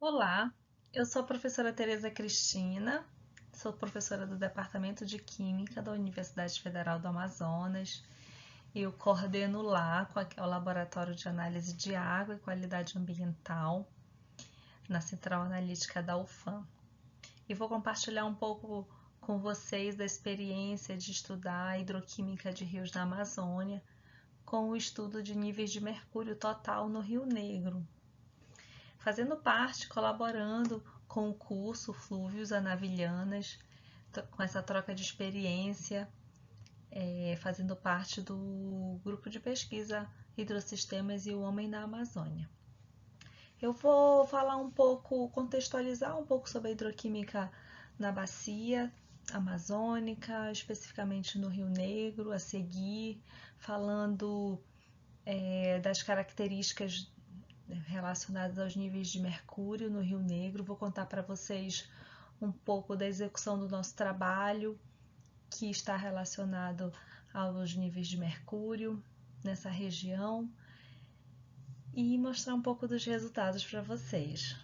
Olá, eu sou a professora Tereza Cristina, sou professora do Departamento de Química da Universidade Federal do Amazonas. Eu coordeno lá o Laboratório de Análise de Água e Qualidade Ambiental na Central Analítica da UFAM. E vou compartilhar um pouco com vocês da experiência de estudar a hidroquímica de rios da Amazônia com o estudo de níveis de mercúrio total no Rio Negro, fazendo parte, colaborando com o curso Flúvios Anavilhanas, com essa troca de experiência, fazendo parte do grupo de pesquisa Hidrossistemas e o Homem na Amazônia. Eu vou falar um pouco, contextualizar um pouco sobre a hidroquímica na bacia amazônica, especificamente no Rio Negro, a seguir, falando das características relacionadas aos níveis de mercúrio no Rio Negro. Vou contar para vocês um pouco da execução do nosso trabalho, que está relacionado aos níveis de mercúrio nessa região, e mostrar um pouco dos resultados para vocês.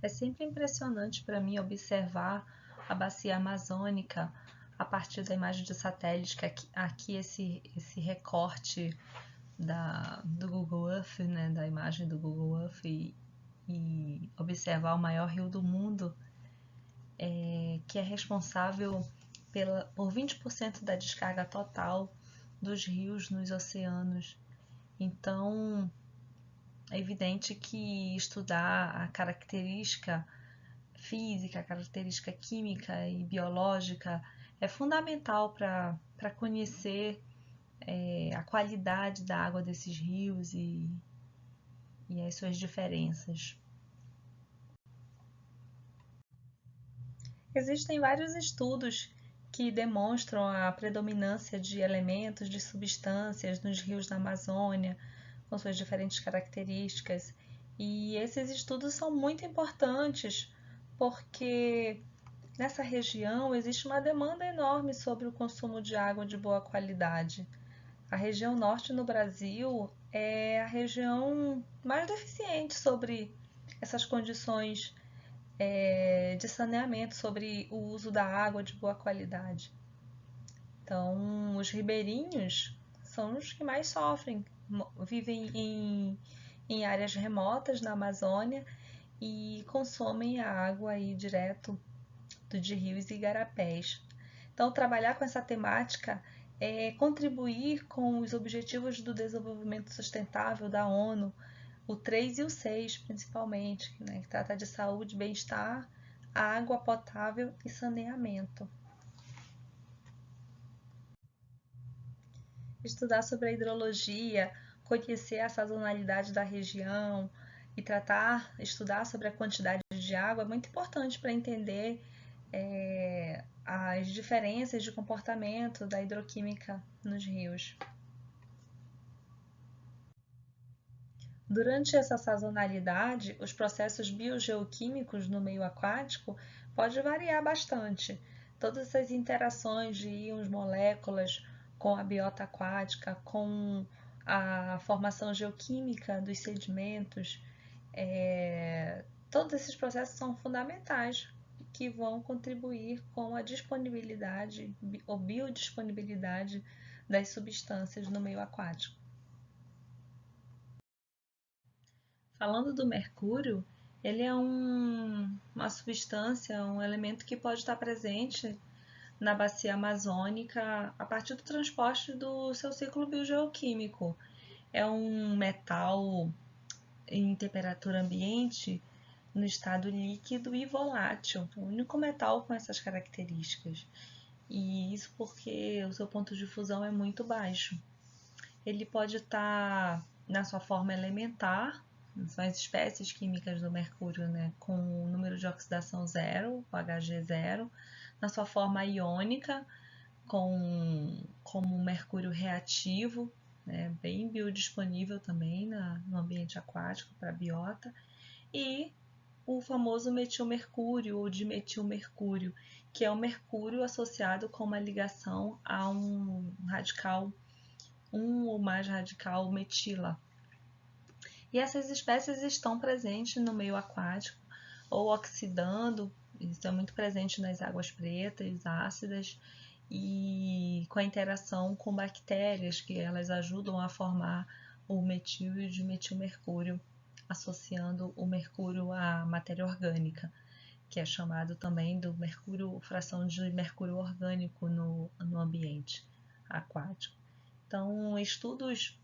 É sempre impressionante para mim observar a bacia amazônica a partir da imagem de satélite, que aqui esse recorte do Google Earth, né, da imagem do Google Earth, e observar o maior rio do mundo, que é responsável por 20% da descarga total dos rios nos oceanos. Então, é evidente que estudar a característica física, a característica química e biológica é fundamental para conhecer a qualidade da água desses rios e as suas diferenças. Existem vários estudos que demonstram a predominância de elementos, de substâncias nos rios da Amazônia, com suas diferentes características. E esses estudos são muito importantes porque nessa região existe uma demanda enorme sobre o consumo de água de boa qualidade. A região norte no Brasil é a região mais deficiente sobre essas condições de saneamento, sobre o uso da água de boa qualidade. Então, os ribeirinhos são os que mais sofrem, vivem em áreas remotas na Amazônia e consomem a água aí direto de rios e igarapés. Então, trabalhar com essa temática é contribuir com os Objetivos do Desenvolvimento Sustentável da ONU, o 3 e o 6 principalmente, né, que trata de saúde, bem-estar, água potável e saneamento. Estudar sobre a hidrologia, conhecer a sazonalidade da região e estudar sobre a quantidade de água é muito importante para entender as diferenças de comportamento da hidroquímica nos rios. Durante essa sazonalidade, os processos biogeoquímicos no meio aquático podem variar bastante. Todas essas interações de íons, moléculas com a biota aquática, com a formação geoquímica dos sedimentos, todos esses processos são fundamentais que vão contribuir com a disponibilidade ou biodisponibilidade das substâncias no meio aquático. Falando do mercúrio, ele é uma substância, um elemento que pode estar presente na bacia amazônica a partir do transporte do seu ciclo biogeoquímico. É um metal em temperatura ambiente no estado líquido e volátil, o único metal com essas características. E isso porque o seu ponto de fusão é muito baixo. Ele pode estar na sua forma elementar, são as espécies químicas do mercúrio, né, com o número de oxidação zero, o Hg zero, na sua forma iônica, como mercúrio reativo, né, bem biodisponível também no ambiente aquático para a biota, e o famoso metilmercúrio ou dimetilmercúrio, que é o mercúrio associado com uma ligação a um radical um ou mais radical metila. E essas espécies estão presentes no meio aquático, ou oxidando, isso é muito presente nas águas pretas, ácidas, e com a interação com bactérias, que elas ajudam a formar o metil e o dimetilmercúrio, associando o mercúrio à matéria orgânica, que é chamado também do mercúrio, fração de mercúrio orgânico no ambiente aquático. Então, estudos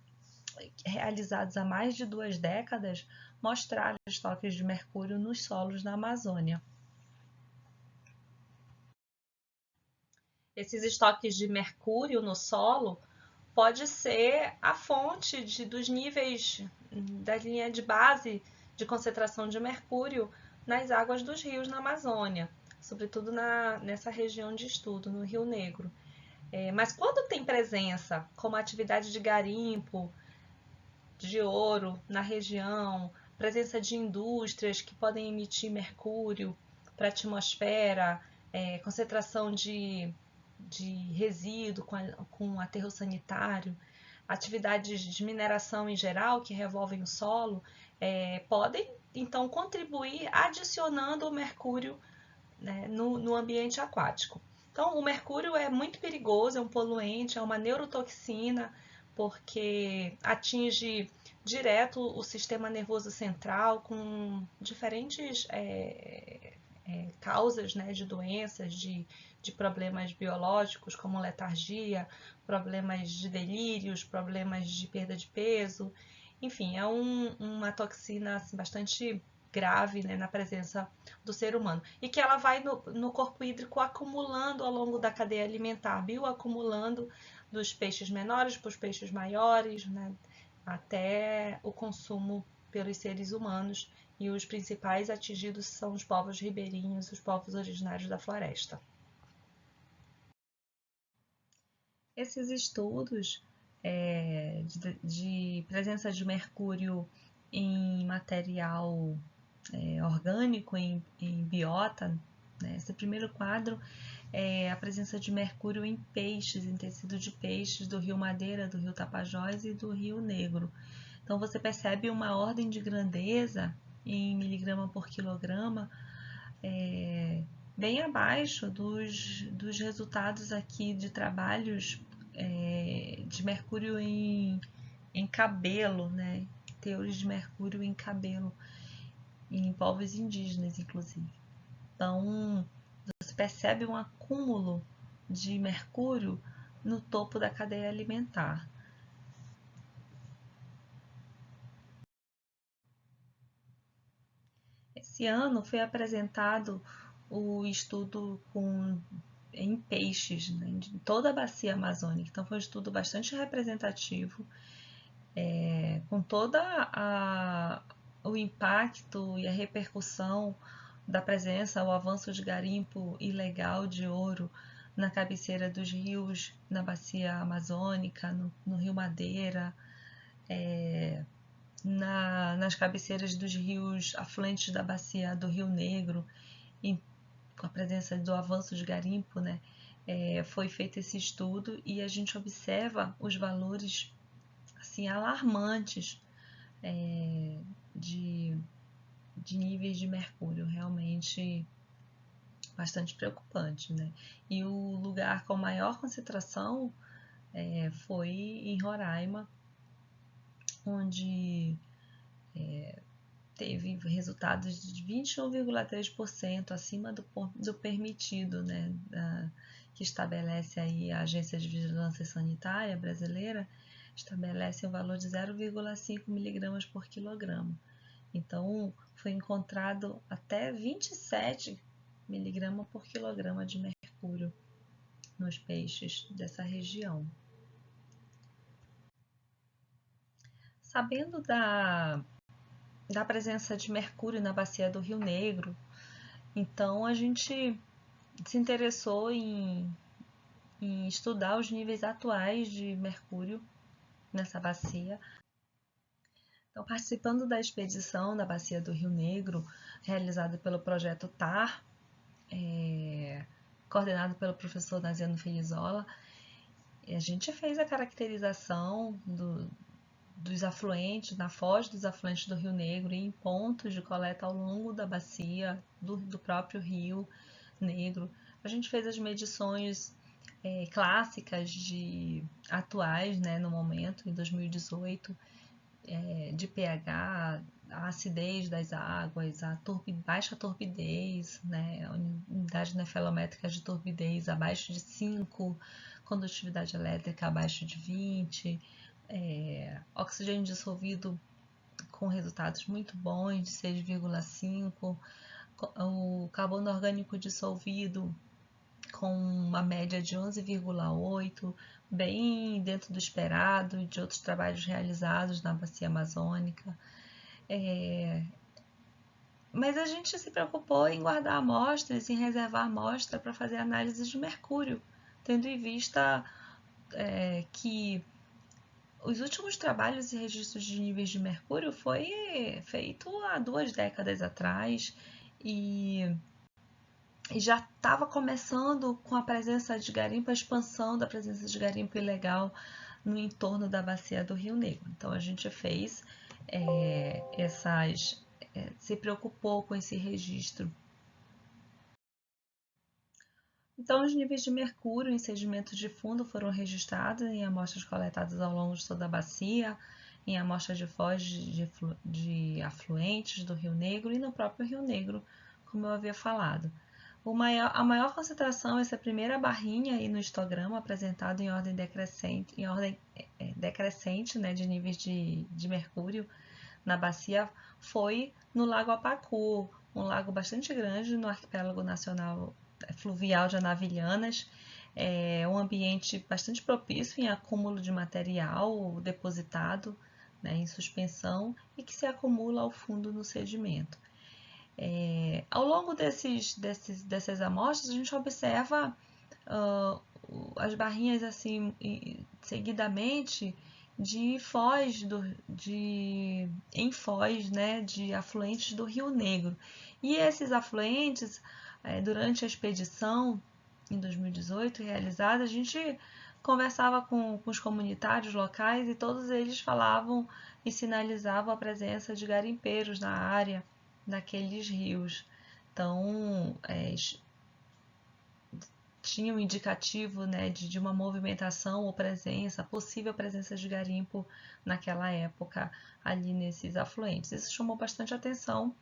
realizados há mais de 2 décadas mostraram estoques de mercúrio nos solos na Amazônia. Esses estoques de mercúrio no solo pode ser a fonte dos níveis da linha de base de concentração de mercúrio nas águas dos rios na Amazônia, sobretudo nessa região de estudo, no Rio Negro. Mas quando tem presença, como atividade de garimpo, de ouro na região, presença de indústrias que podem emitir mercúrio para a atmosfera, concentração de resíduo com aterro sanitário, atividades de mineração em geral que revolvem o solo, podem então contribuir adicionando o mercúrio, né, no ambiente aquático. Então, o mercúrio é muito perigoso, é um poluente, é uma neurotoxina, porque atinge direto o sistema nervoso central com diferentes causas, né, de doenças, de problemas biológicos, como letargia, problemas de delírios, problemas de perda de peso. Enfim, é uma toxina assim, bastante grave, né, na presença do ser humano. E que ela vai no corpo hídrico acumulando ao longo da cadeia alimentar, bioacumulando dos peixes menores para os peixes maiores, né, até o consumo pelos seres humanos. E os principais atingidos são os povos ribeirinhos, os povos originários da floresta. Esses estudos de presença de mercúrio em material orgânico, em biota, né? Esse primeiro quadro é a presença de mercúrio em peixes, em tecido de peixes do Rio Madeira, do Rio Tapajós e do Rio Negro. Então você percebe uma ordem de grandeza em miligrama por quilograma, bem abaixo dos resultados aqui de trabalhos de mercúrio em cabelo, né? Teores de mercúrio em cabelo, em povos indígenas, inclusive. Então, você percebe um acúmulo de mercúrio no topo da cadeia alimentar. Esse ano foi apresentado o estudo em peixes, né, de toda a bacia amazônica. Então, foi um estudo bastante representativo, com todo o impacto e a repercussão da presença, o avanço de garimpo ilegal de ouro na cabeceira dos rios, na bacia amazônica, no Rio Madeira, nas cabeceiras dos rios afluentes da bacia do Rio Negro, com a presença do avanço de garimpo, né, foi feito esse estudo e a gente observa os valores assim, alarmantes de níveis de mercúrio, realmente bastante preocupante, né? E o lugar com maior concentração foi em Roraima, onde teve resultados de 21,3% acima do permitido, né, que estabelece aí a Agência de Vigilância Sanitária brasileira, estabelece um valor de 0,5 miligramas por quilograma. Então, foi encontrado até 27 miligramas por quilograma de mercúrio nos peixes dessa região. Sabendo da presença de mercúrio na bacia do Rio Negro, então a gente se interessou em estudar os níveis atuais de mercúrio nessa bacia. Então, participando da expedição da bacia do Rio Negro, realizada pelo projeto TAR, coordenado pelo professor Naziano Felizola, a gente fez a caracterização dos afluentes, na foz dos afluentes do Rio Negro e em pontos de coleta ao longo da bacia do próprio Rio Negro. A gente fez as medições clássicas atuais, né, no momento, em 2018, de pH, a acidez das águas, a baixa turbidez, né, a unidade nefelométrica de turbidez abaixo de 5, condutividade elétrica abaixo de 20, oxigênio dissolvido com resultados muito bons, de 6,5, o carbono orgânico dissolvido com uma média de 11,8, bem dentro do esperado e de outros trabalhos realizados na bacia amazônica. Mas a gente se preocupou em guardar amostras, em reservar amostra para fazer análise de mercúrio, tendo em vista que os últimos trabalhos e registros de níveis de mercúrio foi feito há 2 décadas atrás e já estava começando com a presença de garimpo, a expansão da presença de garimpo ilegal no entorno da bacia do Rio Negro. Então a gente fez se preocupou com esse registro. Então os níveis de mercúrio em sedimentos de fundo foram registrados em amostras coletadas ao longo de toda a bacia, em amostras de foz de afluentes do Rio Negro e no próprio Rio Negro, como eu havia falado. A maior concentração, essa primeira barrinha aí no histograma, apresentado em ordem decrescente, né, de níveis de mercúrio na bacia, foi no Lago Apacu, um lago bastante grande no arquipélago nacional fluvial de Anavilhanas, um ambiente bastante propício em acúmulo de material depositado, né, em suspensão e que se acumula ao fundo no sedimento. Ao longo dessas amostras, a gente observa as barrinhas assim seguidamente em foz, né, de afluentes do Rio Negro. E esses afluentes, durante a expedição em 2018 realizada, a gente conversava com os comunitários locais e todos eles falavam e sinalizavam a presença de garimpeiros na área daqueles rios. Então, tinha um indicativo, né, de uma movimentação ou presença, possível presença de garimpo naquela época ali nesses afluentes. Isso chamou bastante atenção,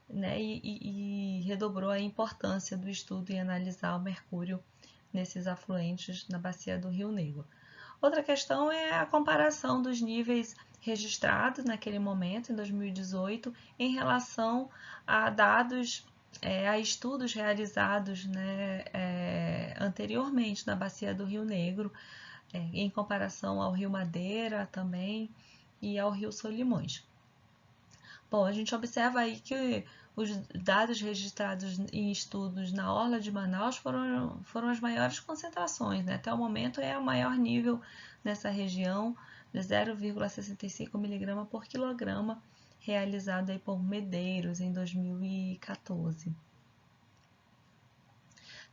né, e redobrou a importância do estudo em analisar o mercúrio nesses afluentes na bacia do Rio Negro. Outra questão é a comparação dos níveis registrados naquele momento, em 2018, em relação a dados, a estudos realizados, né, anteriormente na bacia do Rio Negro, em comparação ao Rio Madeira também e ao Rio Solimões. Bom, a gente observa aí que os dados registrados em estudos na Orla de Manaus foram as maiores concentrações, né? Até o momento é o maior nível nessa região, de 0,65 mg por quilograma, realizado aí por Medeiros em 2014.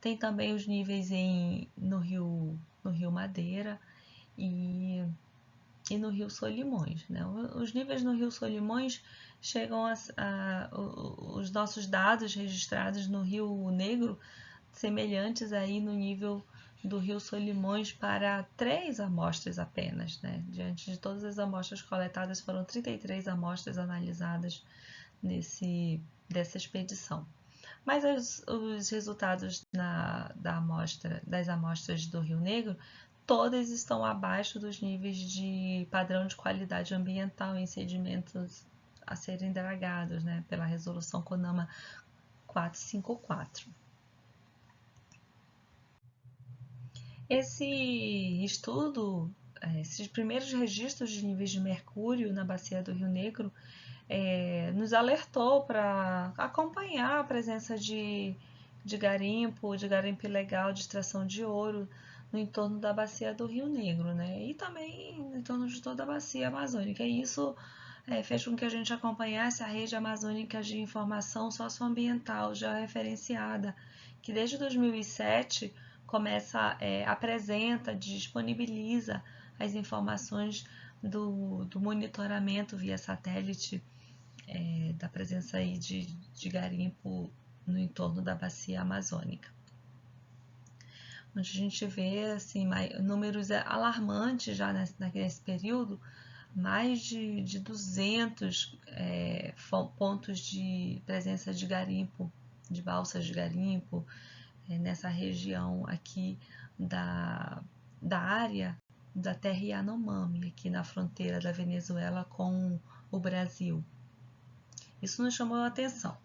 Tem também os níveis no Rio Madeira e no Rio Solimões, né? Os níveis no Rio Solimões chegam os nossos dados registrados no Rio Negro semelhantes aí no nível do Rio Solimões para 3 amostras apenas, né? Diante de todas as amostras coletadas, foram 33 amostras analisadas dessa expedição. Mas os resultados das amostras do Rio Negro, todas estão abaixo dos níveis de padrão de qualidade ambiental em sedimentos a serem dragados, né, pela resolução CONAMA 454. Esse estudo, esses primeiros registros de níveis de mercúrio na bacia do Rio Negro, nos alertou para acompanhar a presença de garimpo ilegal de extração de ouro no entorno da bacia do Rio Negro, né? E também no entorno de toda a bacia amazônica. E isso fez com que a gente acompanhasse a rede amazônica de informação socioambiental já referenciada, que desde 2007 apresenta, disponibiliza as informações do monitoramento via satélite da presença aí de garimpo no entorno da bacia amazônica, onde a gente vê assim, números alarmantes já nesse período, mais de 200 pontos de presença de garimpo, de balsas de garimpo, nessa região aqui da área da terra Yanomami, aqui na fronteira da Venezuela com o Brasil. Isso nos chamou a atenção.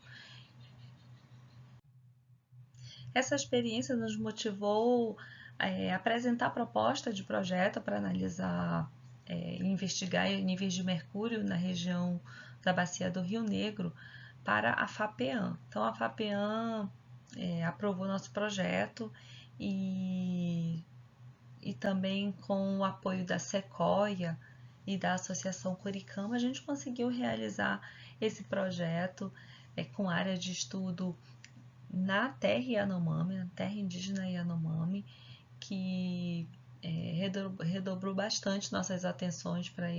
Essa experiência nos motivou a apresentar a proposta de projeto para analisar e investigar níveis de mercúrio na região da bacia do Rio Negro para a FAPEAM. Então, a FAPEAM aprovou nosso projeto e também com o apoio da Sequoia e da Associação Curicama, a gente conseguiu realizar esse projeto com área de estudo na terra Yanomami, na terra indígena Yanomami, que redobrou bastante nossas atenções para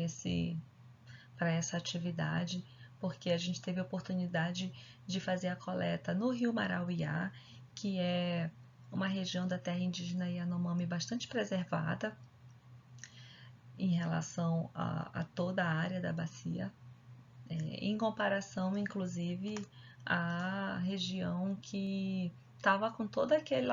essa atividade, porque a gente teve a oportunidade de fazer a coleta no Rio Marauiá, que é uma região da terra indígena Yanomami bastante preservada em relação a toda a área da bacia, em comparação, inclusive, à região que estava com todo aquele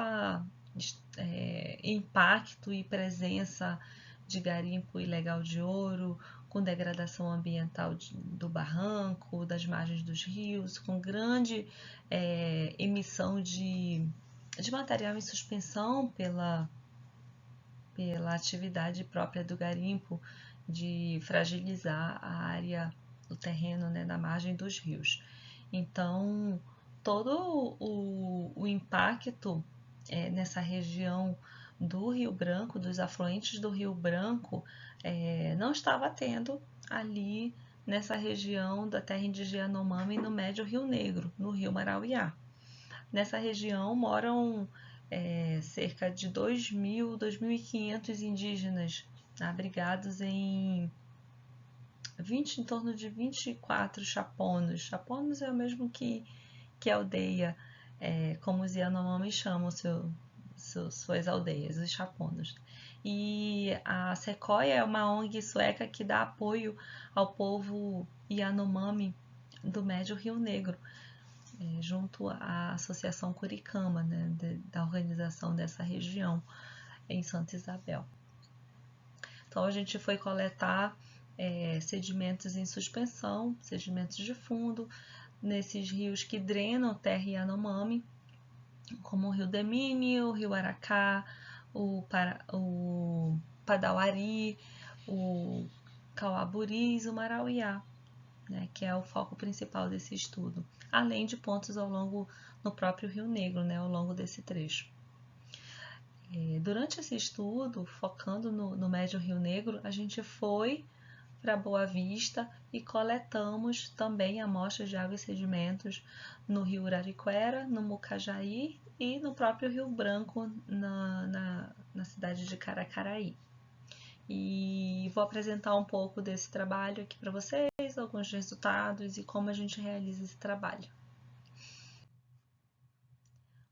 impacto e presença de garimpo ilegal de ouro, com degradação ambiental do barranco, das margens dos rios, com grande emissão de material em suspensão pela atividade própria do garimpo, de fragilizar a área do terreno, né, na margem dos rios. Então, todo o impacto nessa região do Rio Branco, dos afluentes do Rio Branco, não estava tendo ali nessa região da terra indígena Yanomami, no médio Rio Negro, no Rio Marauiá. Nessa região moram cerca de 2.000, 2.500 indígenas abrigados em torno de 24 chaponos. Chaponos é o mesmo que aldeia, como os Yanomami chamam suas aldeias, os chaponos. E a Sequoia é uma ONG sueca que dá apoio ao povo Yanomami do Médio Rio Negro, junto à Associação Curicama, né, da organização dessa região em Santa Isabel. Então a gente foi coletar sedimentos em suspensão, sedimentos de fundo, nesses rios que drenam terra Yanomami, como o Rio Demine, o Rio Aracá, o Padauari, o Cauaburis, o Marauiá, né, que é o foco principal desse estudo, além de pontos no próprio Rio Negro, né, ao longo desse trecho. Durante esse estudo, focando no Médio Rio Negro, a gente foi para Boa Vista e coletamos também amostras de água e sedimentos no Rio Urariquera, no Mucajaí e no próprio Rio Branco, na cidade de Caracaraí. E vou apresentar um pouco desse trabalho aqui para vocês, alguns resultados e como a gente realiza esse trabalho.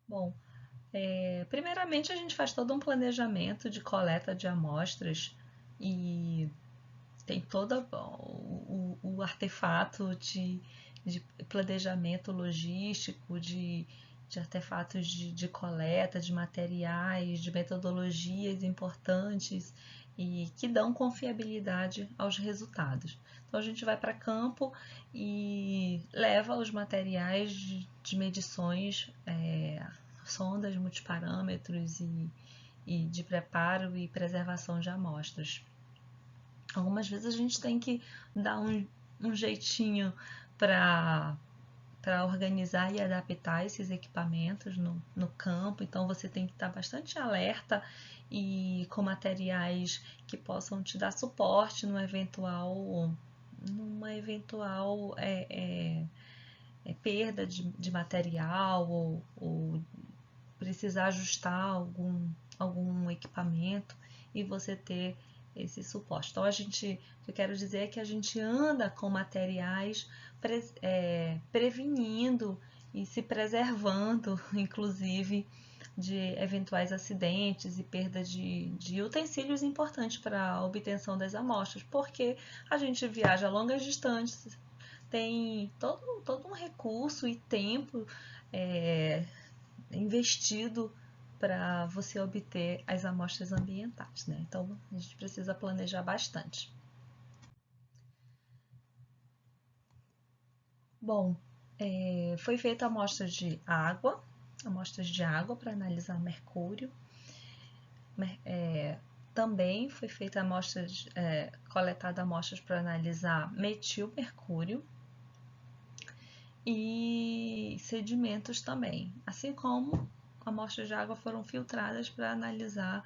Bom, primeiramente a gente faz todo um planejamento de coleta de amostras e tem todo o artefato de planejamento logístico, de artefatos de coleta, de materiais, de metodologias importantes e que dão confiabilidade aos resultados. Então a gente vai para campo e leva os materiais de medições, sondas multiparâmetros e de preparo e preservação de amostras. Algumas vezes a gente tem que dar um jeitinho para organizar e adaptar esses equipamentos no campo, então você tem que estar bastante alerta e com materiais que possam te dar suporte numa eventual perda de material ou precisar ajustar algum equipamento e você ter esse suporte. Então, o que eu quero dizer é que a gente anda com materiais prevenindo e se preservando, inclusive, de eventuais acidentes e perda de utensílios importantes para a obtenção das amostras, porque a gente viaja a longas distâncias, tem todo um recurso e tempo investido para você obter as amostras ambientais, né? Então, a gente precisa planejar bastante. Bom, foi feita amostras de água para analisar mercúrio. Também foi feita coletada amostras para analisar metilmercúrio e sedimentos também, assim como amostras de água foram filtradas para analisar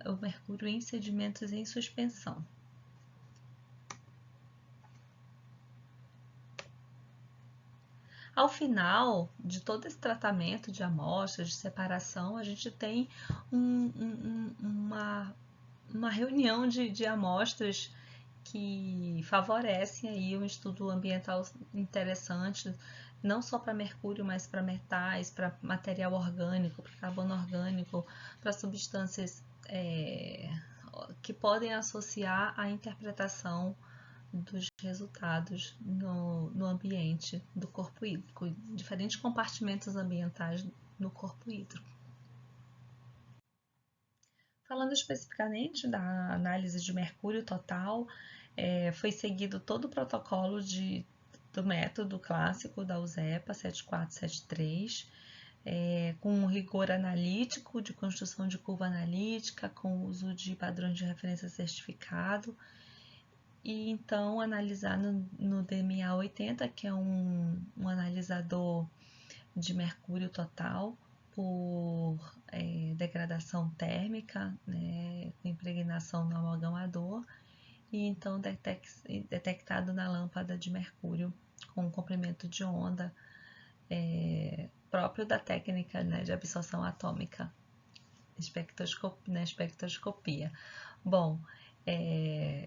o mercúrio em sedimentos em suspensão. Ao final de todo esse tratamento de amostras, de separação, a gente tem uma reunião de amostras que favorecem aí um estudo ambiental interessante, não só para mercúrio, mas para metais, para material orgânico, para carbono orgânico, para substâncias que podem associar à interpretação dos resultados no ambiente do corpo hídrico, diferentes compartimentos ambientais no corpo hídrico. Falando especificamente da análise de mercúrio total, foi seguido todo o protocolo do método clássico da USEPA 7473, com um rigor analítico de construção de curva analítica, com uso de padrões de referência certificado, e então analisar no DMA 80, que é um analisador de mercúrio total por degradação térmica, né, com impregnação no amalgamador, e então detectado na lâmpada de mercúrio com um comprimento de onda próprio da técnica, né, de absorção atômica, na espectroscopia. Bom,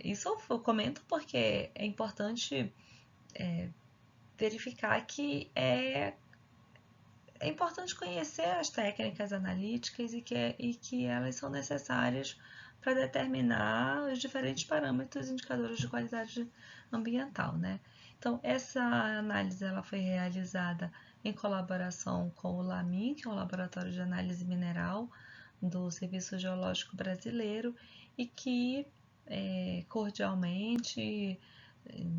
isso eu comento porque é importante verificar que é importante conhecer as técnicas analíticas e que elas são necessárias para determinar os diferentes parâmetros e indicadores de qualidade ambiental, né? Então, essa análise ela foi realizada em colaboração com o LAMIN, que é o Laboratório de Análise Mineral do Serviço Geológico Brasileiro, e que cordialmente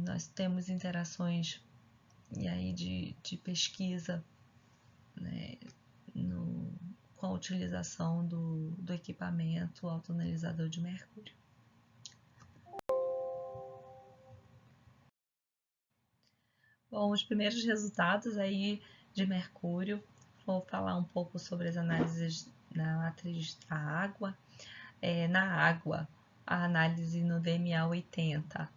nós temos interações e aí de pesquisa, né, com a utilização do equipamento autoanalisador de mercúrio. Bom, os primeiros resultados aí de mercúrio, vou falar um pouco sobre as análises na matriz da água. Na água, a análise no DMA 80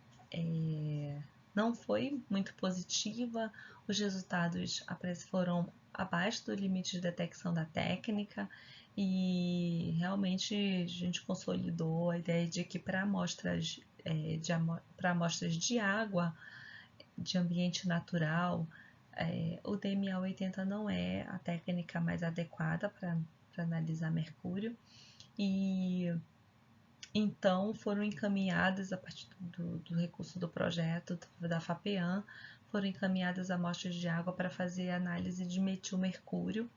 não foi muito positiva, os resultados foram abaixo do limite de detecção da técnica e realmente a gente consolidou a ideia de que para amostras de água de ambiente natural, o DMA 80 não é a técnica mais adequada para analisar mercúrio, e então foram encaminhadas, a partir do recurso do projeto da FAPEAM, foram encaminhadas amostras de água para fazer análise de metilmercúrio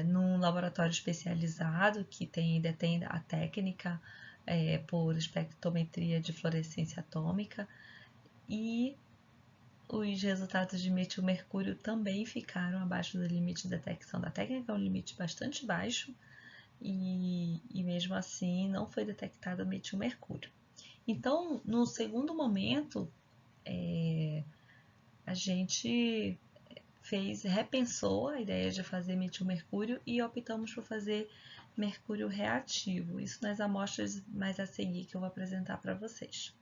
num laboratório especializado que detém a técnica por espectrometria de fluorescência atômica, e os resultados de metilmercúrio também ficaram abaixo do limite de detecção da técnica, é um limite bastante baixo, e mesmo assim não foi detectado metilmercúrio. Então, no segundo momento, a gente repensou a ideia de fazer metilmercúrio e optamos por fazer mercúrio reativo, isso nas amostras mais a seguir que eu vou apresentar para vocês.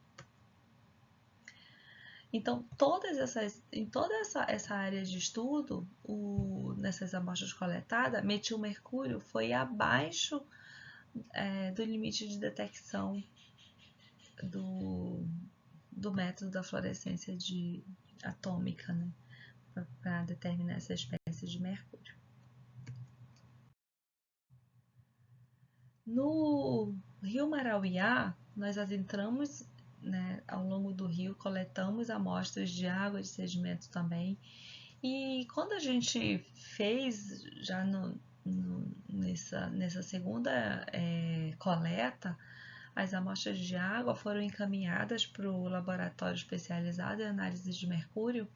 Então, em toda essa área de estudo, nessas amostras coletadas, metilmercúrio foi abaixo do limite de detecção do, do método da fluorescência atômica, né, para determinar essa espécie de mercúrio. No Rio Marauiá, nós adentramos, né, ao longo do rio, coletamos amostras de água, de sedimento também. E quando a gente fez, já nessa segunda coleta, as amostras de água foram encaminhadas para o laboratório especializado em análise de mercúrio,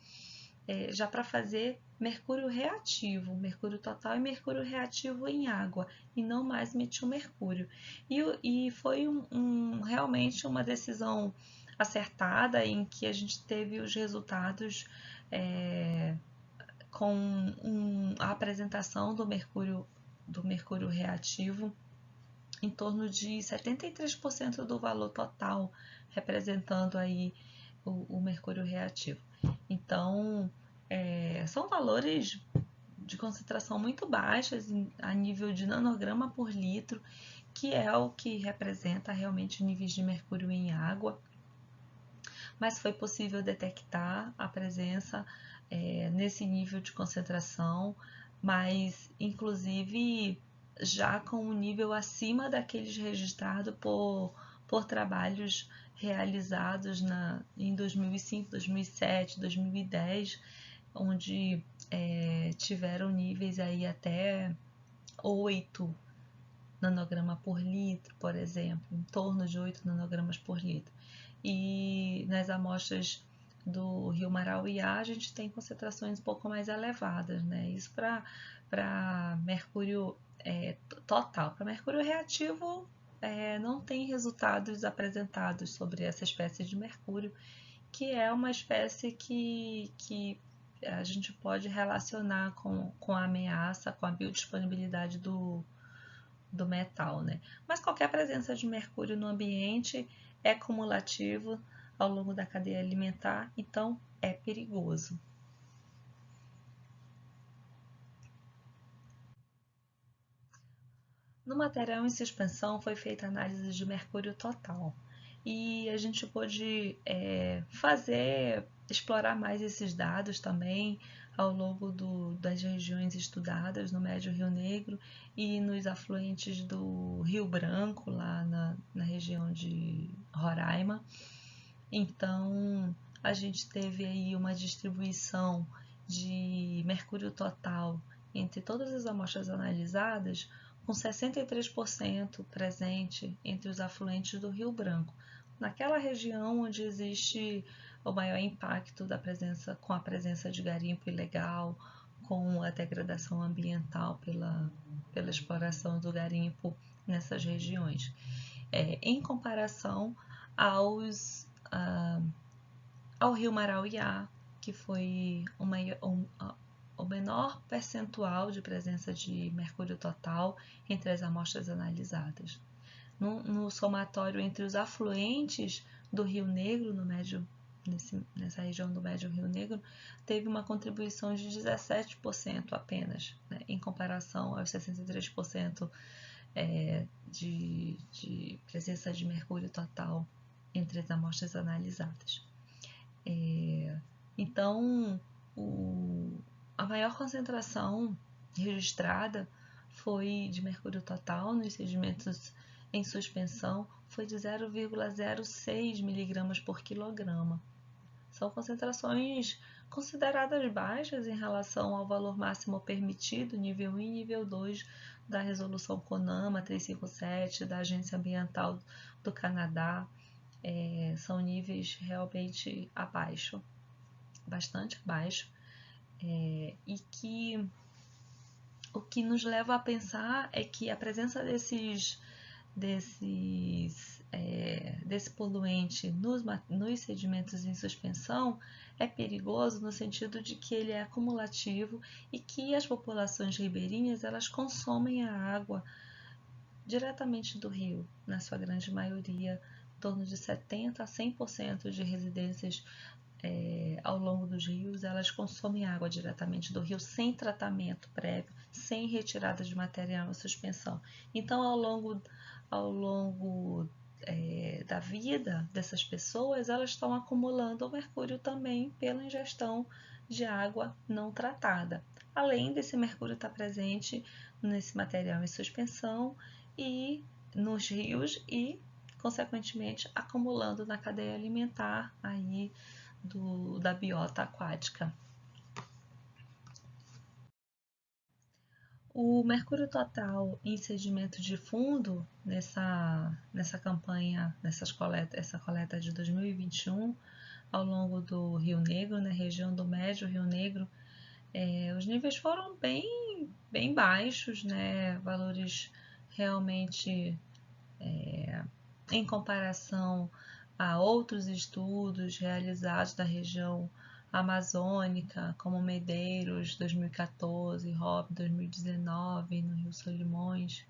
já para fazer mercúrio reativo, mercúrio total e mercúrio reativo em água, e não mais metilmercúrio. E foi realmente uma decisão acertada, em que a gente teve os resultados com a apresentação do mercúrio reativo em torno de 73% do valor total, representando aí o mercúrio reativo. Então, são valores de concentração muito baixas a nível de nanograma por litro, que é o que representa realmente níveis de mercúrio em água, mas foi possível detectar a presença nesse nível de concentração, mas inclusive já com um nível acima daqueles registrados por trabalhos realizados em 2005, 2007, 2010, onde tiveram níveis aí até 8 nanograma por litro, por exemplo, em torno de 8 nanogramas por litro. E nas amostras do Rio Marauiá, a gente tem concentrações um pouco mais elevadas, né? Isso para mercúrio total. Para mercúrio reativo, não tem resultados apresentados sobre essa espécie de mercúrio, que é uma espécie que a gente pode relacionar com a ameaça, com a biodisponibilidade do metal, né? Mas qualquer presença de mercúrio no ambiente é cumulativo ao longo da cadeia alimentar, então é perigoso. No material em suspensão foi feita análise de mercúrio total e a gente pôde explorar mais esses dados também ao longo das regiões estudadas no Médio Rio Negro e nos afluentes do Rio Branco, lá na região de Roraima. Então, a gente teve aí uma distribuição de mercúrio total entre todas as amostras analisadas, com 63% presente entre os afluentes do Rio Branco, naquela região onde existe o maior impacto com a presença de garimpo ilegal, com a degradação ambiental pela exploração do garimpo nessas regiões. Em comparação ao Rio Marauiá, que foi o menor percentual de presença de mercúrio total entre as amostras analisadas. No somatório entre os afluentes do Rio Negro, nessa região do Médio Rio Negro, teve uma contribuição de 17% apenas, né, em comparação aos 63% de presença de mercúrio total entre as amostras analisadas. Então, a maior concentração registrada foi de mercúrio total nos sedimentos em suspensão, foi de 0,06 miligramas por quilograma. São concentrações consideradas baixas em relação ao valor máximo permitido, nível 1 e nível 2 da resolução CONAMA 357 da Agência Ambiental do Canadá. São níveis realmente abaixo, bastante abaixo, e que o que nos leva a pensar é que a presença desse poluente nos sedimentos em suspensão é perigoso no sentido de que ele é acumulativo e que as populações ribeirinhas elas consomem a água diretamente do rio, na sua grande maioria, em torno de 70% a 100% de residências ao longo dos rios, elas consomem água diretamente do rio sem tratamento prévio, sem retirada de material em suspensão. Então, ao longo da vida dessas pessoas, elas estão acumulando o mercúrio também pela ingestão de água não tratada. Além desse mercúrio estar presente nesse material em suspensão e nos rios e, consequentemente, acumulando na cadeia alimentar aí da biota aquática. O mercúrio total em sedimento de fundo nessa campanha, essa coleta de 2021, ao longo do Rio Negro, na região do Médio Rio Negro, os níveis foram bem baixos, né? Valores realmente em comparação a outros estudos realizados da região amazônica, como Medeiros 2014, ROP 2019 no Rio Solimões,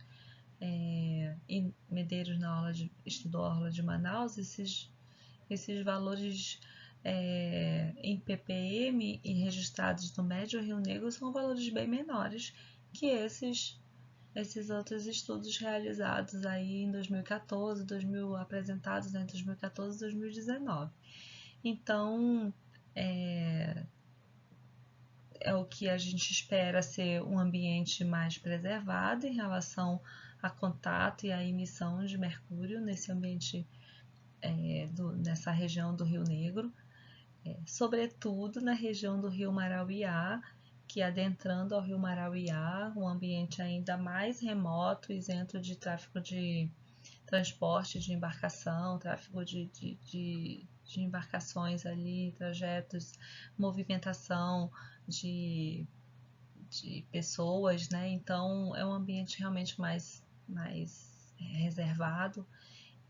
e Medeiros estudou a Orla de Manaus, esses valores em ppm e registrados no Médio Rio Negro são valores bem menores que esses outros estudos realizados aí em 2014, apresentados em 2014 e 2019. Então, é o que a gente espera ser um ambiente mais preservado em relação a contato e a emissão de mercúrio nesse ambiente, nessa região do Rio Negro, sobretudo na região do Rio Marauiá, que adentrando ao Rio Marauiá, um ambiente ainda mais remoto, isento de tráfego de transporte de embarcação, tráfego de embarcações ali, trajetos, movimentação de pessoas, né? Então é um ambiente realmente mais reservado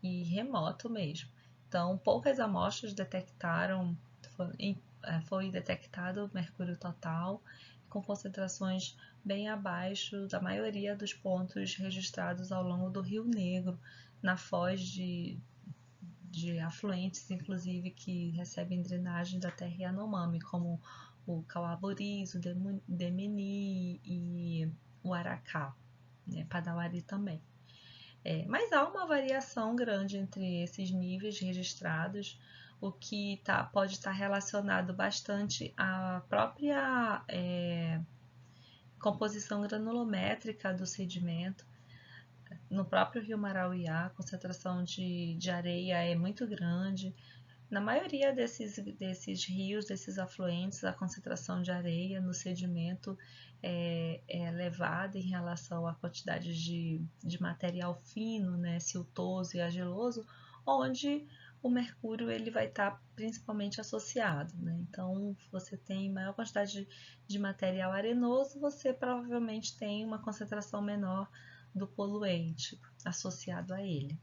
e remoto mesmo. Então poucas amostras detectaram, foi detectado mercúrio total com concentrações bem abaixo da maioria dos pontos registrados ao longo do Rio Negro, na foz de afluentes, inclusive, que recebem drenagem da terra Yanomami, como o Cauaburis, o Demini e o Aracá, né, Padauari também. Mas há uma variação grande entre esses níveis registrados, o que pode estar relacionado bastante à própria composição granulométrica do sedimento. No próprio Rio Marauiá, a concentração de areia é muito grande. Na maioria desses rios, desses afluentes, a concentração de areia no sedimento é elevada em relação à quantidade de material fino, né, siltoso e argiloso, onde o mercúrio ele vai estar principalmente associado, né? Então, você tem maior quantidade de material arenoso, você provavelmente tem uma concentração menor do poluente associado a ele.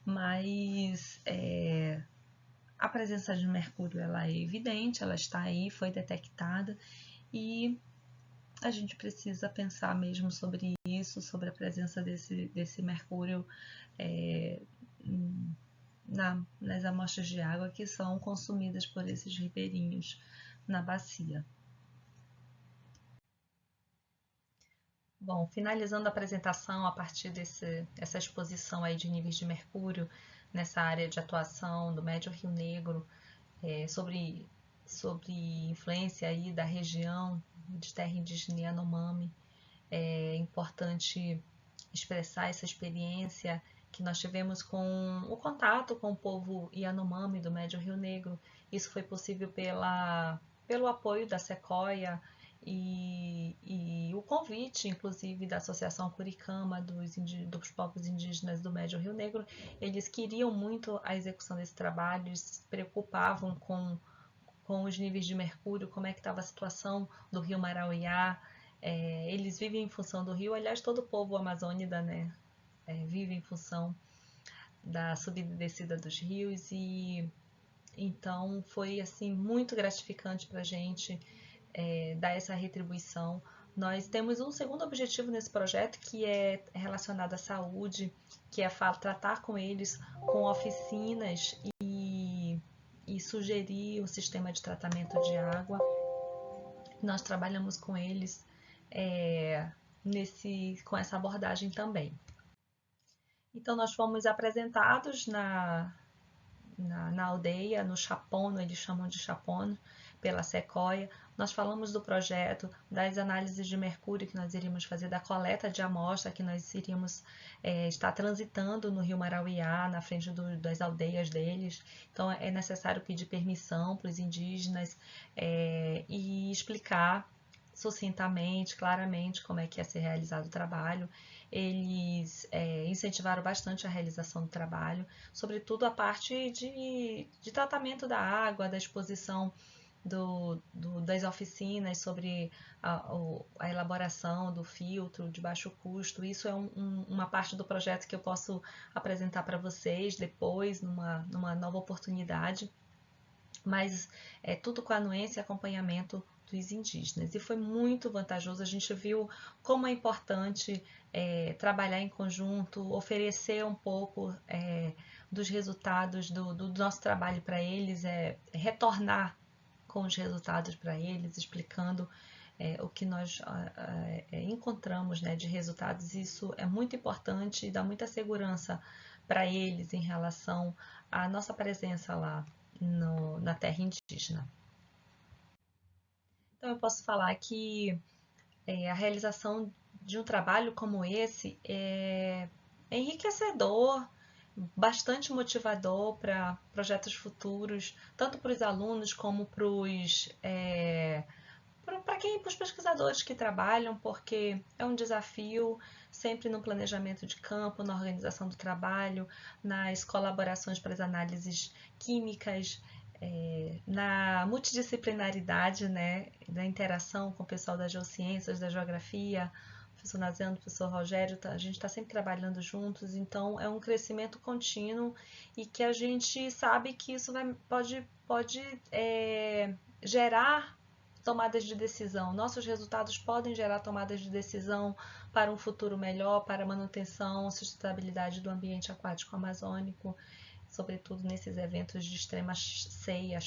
Mas a presença de mercúrio ela é evidente, ela está aí, foi detectada e a gente precisa pensar mesmo sobre isso, sobre a presença desse mercúrio nas amostras de água que são consumidas por esses ribeirinhos na bacia. Bom, finalizando a apresentação a partir dessa exposição aí de níveis de mercúrio nessa área de atuação do Médio Rio Negro, sobre influência aí da região de terra indígena Yanomami, é importante expressar essa experiência que nós tivemos com o contato com o povo Yanomami do Médio Rio Negro. Isso foi possível pelo apoio da Sequoia e o convite, inclusive, da Associação Curicama dos povos indígenas do Médio Rio Negro. Eles queriam muito a execução desse trabalho, eles se preocupavam com os níveis de mercúrio, como é que estava a situação do rio Marauiá. Eles vivem em função do rio, aliás, todo o povo amazônida, né, vive em função da subida e descida dos rios, e então foi assim muito gratificante para a gente dar essa retribuição. Nós temos um segundo objetivo nesse projeto, que é relacionado à saúde, que é tratar com eles com oficinas e e sugerir o sistema de tratamento de água. Nós trabalhamos com eles com essa abordagem também. Então, nós fomos apresentados na aldeia, no Chapono, eles chamam de Chapono, pela Sequoia. Nós falamos do projeto, das análises de mercúrio que nós iríamos fazer, da coleta de amostra que nós iríamos estar transitando no rio Marauiá, na frente das aldeias deles. Então, é necessário pedir permissão para os indígenas e explicar sucintamente, claramente, como é que ia ser realizado o trabalho. Eles incentivaram bastante a realização do trabalho, sobretudo a parte de tratamento da água, da exposição das oficinas sobre a elaboração do filtro de baixo custo. Isso é uma parte do projeto que eu posso apresentar para vocês depois, numa nova oportunidade, mas é tudo com a anuência e acompanhamento dos indígenas. E foi muito vantajoso, a gente viu como é importante trabalhar em conjunto, oferecer um pouco dos resultados do nosso trabalho para eles, retornar com os resultados para eles, explicando o que nós encontramos, né, de resultados. Isso é muito importante e dá muita segurança para eles em relação à nossa presença lá na terra indígena. Então, eu posso falar que a realização de um trabalho como esse é enriquecedor, bastante motivador para projetos futuros, tanto para os alunos como para os pesquisadores que trabalham, porque é um desafio sempre no planejamento de campo, na organização do trabalho, nas colaborações para as análises químicas, na multidisciplinaridade, né, da interação com o pessoal das geociências, da geografia, o professor Naziano, o professor Rogério, a gente está sempre trabalhando juntos, então é um crescimento contínuo e que a gente sabe que isso pode gerar tomadas de decisão. Nossos resultados podem gerar tomadas de decisão para um futuro melhor, para a manutenção, sustentabilidade do ambiente aquático amazônico, sobretudo nesses eventos de extrema cheia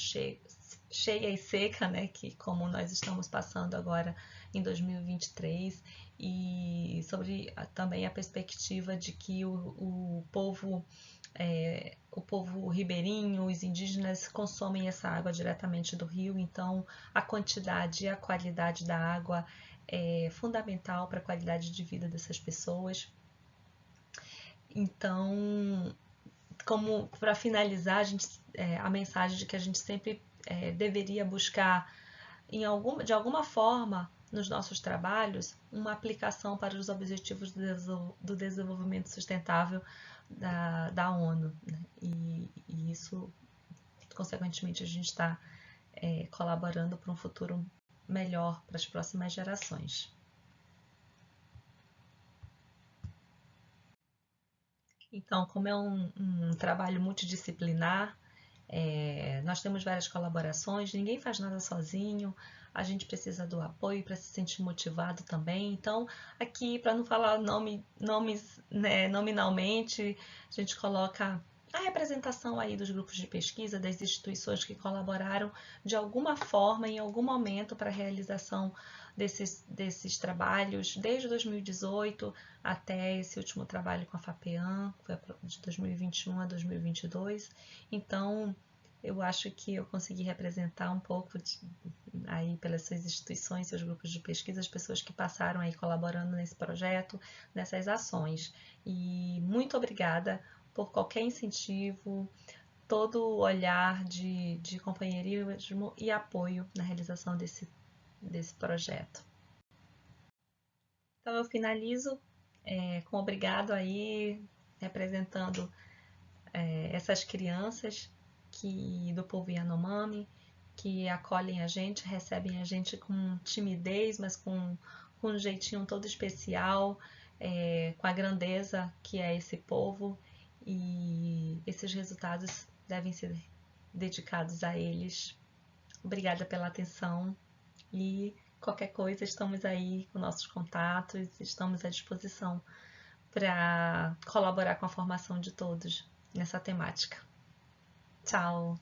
e seca, né, que como nós estamos passando agora em 2023, e sobre também a perspectiva de que o povo ribeirinho, os indígenas consomem essa água diretamente do rio, então a quantidade e a qualidade da água é fundamental para a qualidade de vida dessas pessoas. Então, como para finalizar, a mensagem de que a gente sempre deveria buscar de alguma forma nos nossos trabalhos uma aplicação para os objetivos do desenvolvimento sustentável da ONU, né? E isso, consequentemente, a gente está colaborando para um futuro melhor para as próximas gerações. Então, como é um trabalho multidisciplinar, nós temos várias colaborações, ninguém faz nada sozinho, a gente precisa do apoio para se sentir motivado também. Então, aqui, para não falar nomes né, nominalmente, a gente coloca a representação aí dos grupos de pesquisa, das instituições que colaboraram de alguma forma, em algum momento, para a realização desses trabalhos, desde 2018 até esse último trabalho com a FAPEAM, que foi de 2021 a 2022. Então, eu acho que eu consegui representar um pouco aí pelas suas instituições, seus grupos de pesquisa, as pessoas que passaram aí colaborando nesse projeto, nessas ações. E muito obrigada por qualquer incentivo, todo olhar de companheirismo e apoio na realização desse projeto. Então eu finalizo com obrigado aí, representando essas crianças do povo Yanomami, que acolhem a gente, recebem a gente com timidez, mas com um jeitinho todo especial, com a grandeza que é esse povo, e esses resultados devem ser dedicados a eles. Obrigada pela atenção e qualquer coisa estamos aí com nossos contatos, estamos à disposição para colaborar com a formação de todos nessa temática. Tchau!